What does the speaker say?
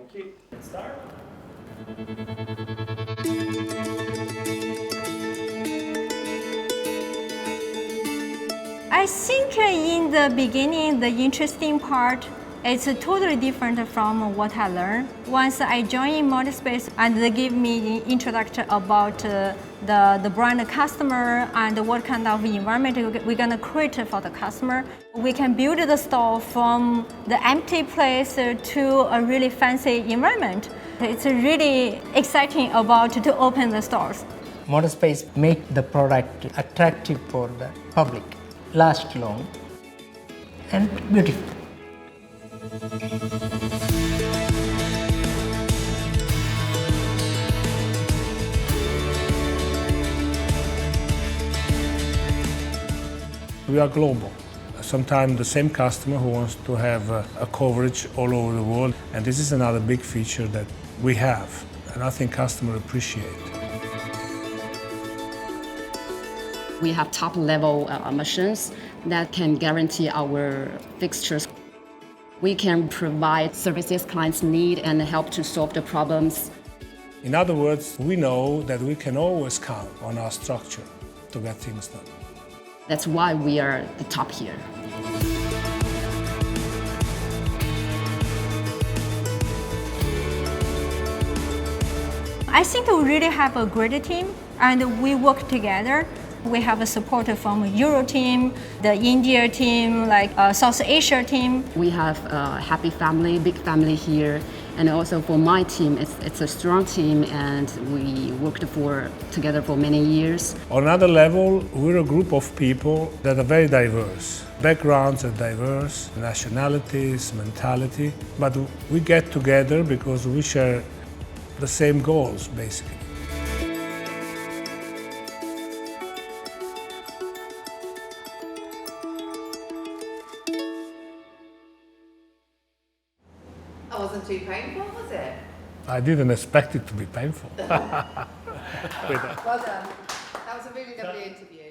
Okay, let's start. I think in the beginning, the interesting part is totally different from what I learned. Once I joined modernspace and they give me the introduction about the brand customer and what kind of environment we're going to create for the customer. We can build the store from the empty place to a really fancy environment. It's really exciting about to open the stores. Modernspace make the product attractive for the public, last long, and beautiful. We are global. Sometimes the same customer who wants to have a coverage all over the world, and this is another big feature that we have, and I think customers appreciate. We have top-level machines that can guarantee our fixtures. We can provide services clients need and help to solve the problems. In other words, we know that we can always count on our structure to get things done. That's why we are the top here. I think we really have a great team and we work together. We have a support from Euro team, the India team, like South Asia team. We have a happy family, big family here. And also for my team, it's a strong team and we worked together for many years. On another level, we're a group of people that are very diverse. Backgrounds are diverse, nationalities, mentality, but we get together because we share the same goals, basically. That wasn't too painful, was it? I didn't expect it to be painful. Well done. That was a really lovely interview.